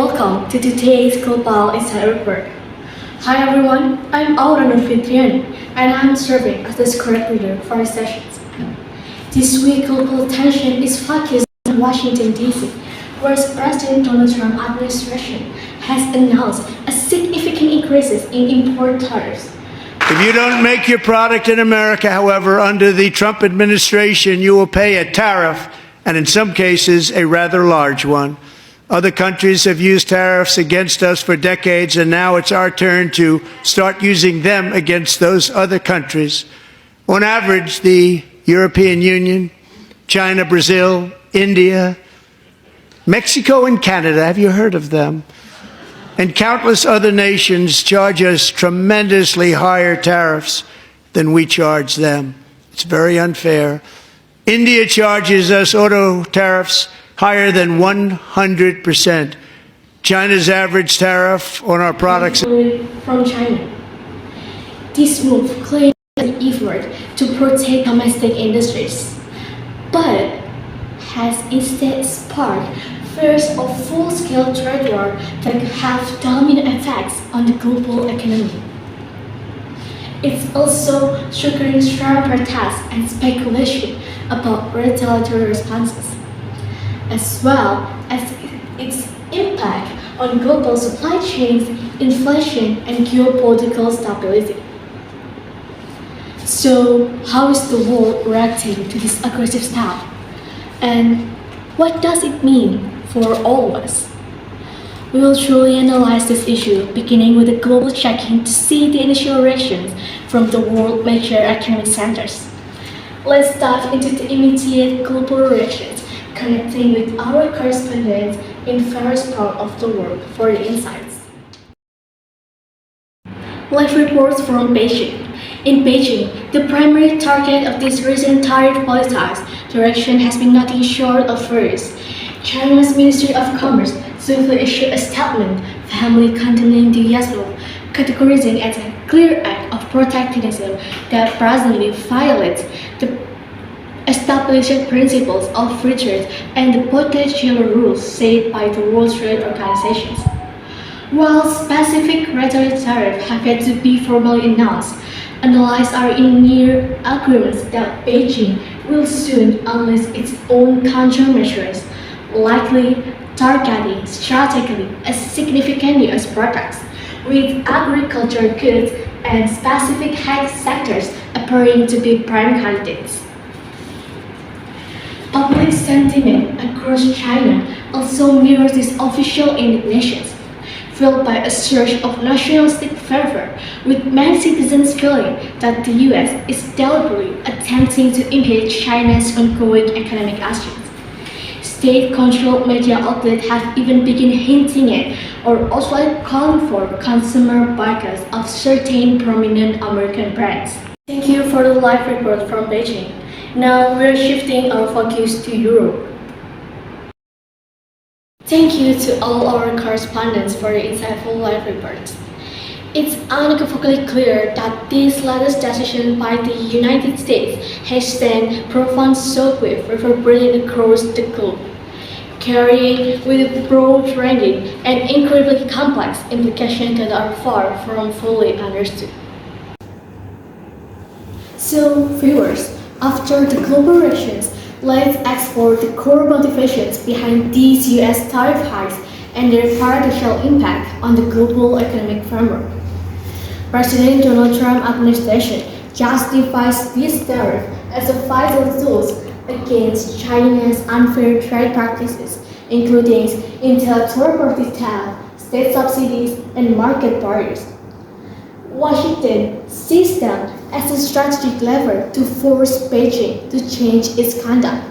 welcome to today's Global Insight Report. Hi everyone, I'm Nur Fitriani and I'm serving as the script reader for the sessions. This week, global attention is focused on Washington, D.C., where President Donald Trump administration has announced a significant increases in import tariffs. If you don't make your product in America, however, under the Trump administration, you will pay a tariff, and in some cases, a rather large one. Other countries have used tariffs against us for decades, and now it's our turn to start using them against those other countries. On average, the European Union, China, Brazil, India, Mexico, and Canada, have you heard of them? And countless other nations charge us tremendously higher tariffs than we charge them. It's very unfair. India charges us auto tariffs higher than 100%. China's average tariff on our products from China. This move claims an effort to protect domestic industries, but has instead sparked fears of full-scale trade war that could have domino effects on the global economy. It's also triggering strong protests and speculation about retaliatory responses, as well as its impact on global supply chains, inflation, and geopolitical stability. So, how is the world reacting to this aggressive step? And what does it mean for all of us? We will truly analyze this issue, beginning with a global check-in to see the initial reactions from the world major economic centers. Let's dive into the immediate global reactions, connecting with our correspondents in various parts of the world for the insights. Live reports from Beijing. In Beijing, the primary target of this recent tariff policy direction has been nothing short of furious. China's Ministry of Commerce swiftly issued a statement vehemently condemning the US move, categorizing it as a clear act of protectionism that brazenly violates the established principles of free trade and the potential rules set by the World Trade Organization. While specific retaliatory tariffs have yet to be formally announced, analysts are in near agreement that Beijing will soon unleash its own countermeasures, likely targeting strategically a significant U.S. products, with agricultural goods and specific health sectors appearing to be prime candidates. Public sentiment across China also mirrors this official indignation, fueled by a surge of nationalistic fervor, with many citizens feeling that the U.S. is deliberately attempting to impede China's ongoing economic actions. State-controlled media outlets have even begun hinting at or outright calling for consumer boycotts of certain prominent American brands. Thank you for the live report from Beijing. Now we're shifting our focus to Europe. Thank you to all our correspondents for the insightful live reports. It's unequivocally clear that this latest decision by the United States has sent profound shockwave reverberating across the globe, carrying with broad-ranging and incredibly complex implications that are far from fully understood. So, viewers, after the global reactions, let's explore the core motivations behind these U.S. tariff hikes and their paradoxical impact on the global economic framework. President Donald Trump administration justifies this tariff as a vital tool against China's unfair trade practices, including intellectual property theft, state subsidies, and market barriers. Washington sees them as a strategic lever to force Beijing to change its conduct,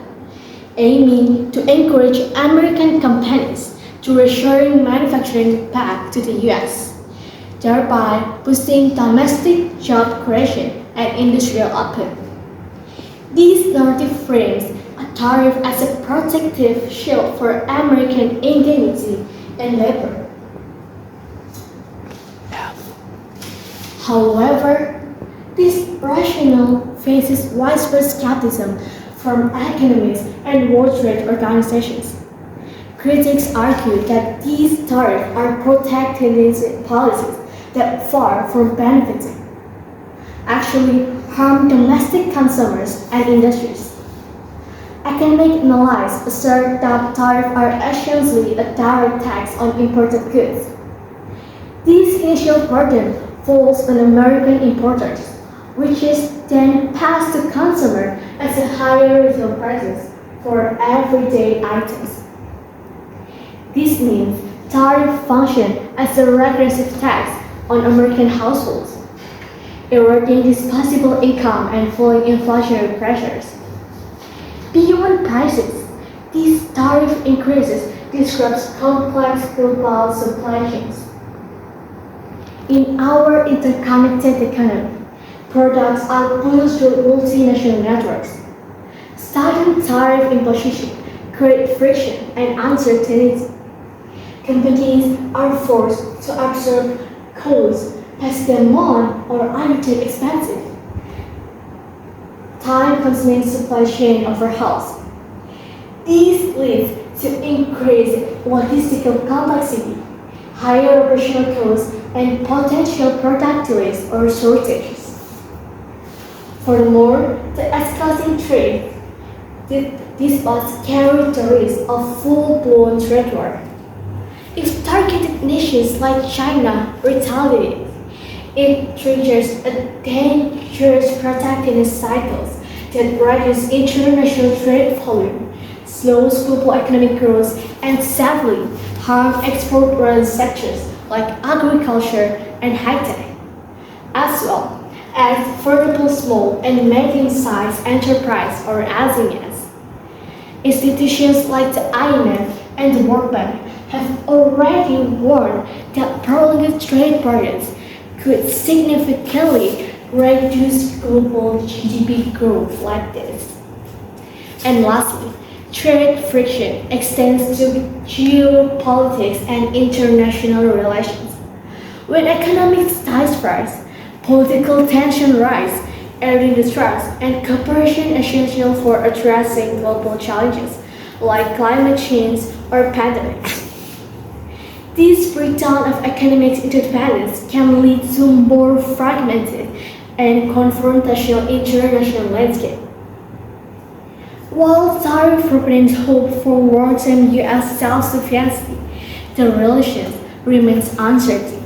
aiming to encourage American companies to reshoring manufacturing back to the U.S., thereby boosting domestic job creation and industrial output. This narrative frames a tariff as a protective shield for American ingenuity and labor. However, this rationale faces widespread skepticism from economists and World Trade Organizations. Critics argue that these tariffs are protectionist policies that, far from benefiting, actually harm domestic consumers and industries. Economic analysts assert that tariffs are essentially a direct tax on imported goods. This initial burden falls on American importers, which is then passed to consumers as a higher retail prices for everyday items. This means tariffs function as a regressive tax on American households, eroding disposable income and fueling inflationary pressures. Beyond prices, these tariff increases disrupt complex global supply chains. In our interconnected economy, products are pushed through multinational networks. Sudden tariff imposition creates friction and uncertainty. Companies are forced to absorb costs, pass them on, or undertake expensive, time-consuming supply chain overhauls. This leads to increased logistical complexity, higher operational costs, and potential product delays or shortages. Furthermore, the escalating trade disputes carry the risk of full-blown trade war. If targeted nations like China retaliate, it triggers a dangerous protectionist cycle that reduces international trade volume, slows global economic growth, and sadly harms export-oriented sectors like agriculture and high-tech, as well as vulnerable small and medium-sized enterprises or SMEs. Institutions like the IMF and the World Bank have already warned that prolonged trade barriers could significantly reduce global GDP growth like this. And lastly, trade friction extends to geopolitics and international relations. When economic ties rise, political tension rise, adding distrust and cooperation essential for addressing global challenges like climate change or pandemics. This breakdown of economic interdependence can lead to more fragmented and confrontational international landscape. While tariff proponents hope for wartime U.S. self-sufficiency, the relations remains uncertain.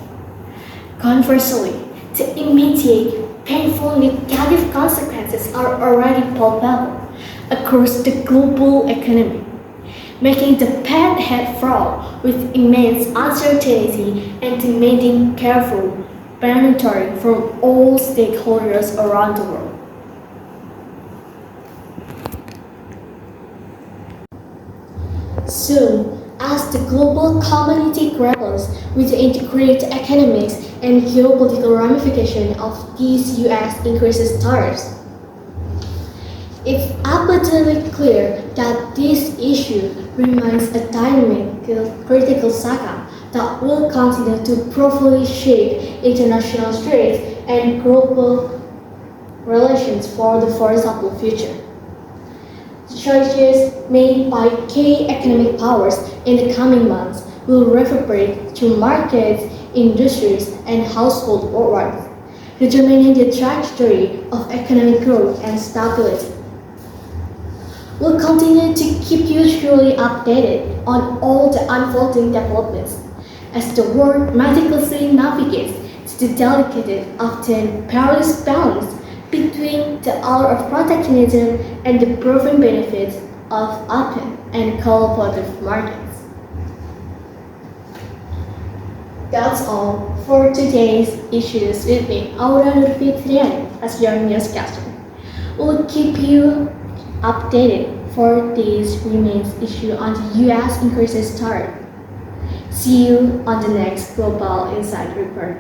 Conversely, the immediate, painful negative consequences are already palpable across the global economy, making the path ahead fraught with immense uncertainty and demanding careful monitoring from all stakeholders around the world. Soon, as the global community grapples with the integrated economics and geopolitical ramifications of these U.S. increases tariffs, it's abundantly clear that this issue remains a dynamic, critical saga that will continue to profoundly shape international trade and global relations for the foreseeable future. The choices made by key economic powers in the coming months will reverberate through markets, industries, and households worldwide, determining the trajectory of economic growth and stability. We'll continue to keep you truly updated on all the unfolding developments as the world meticulously navigates to the delicate, often perilous balance between the allure of protectionism and the proven benefits of open and cooperative markets. That's all for today's issues with me, Nur Fitriani, as your newscaster. We'll keep you updated for this remains issue on the U.S. increases tariff. See you on the next Global Insight Report.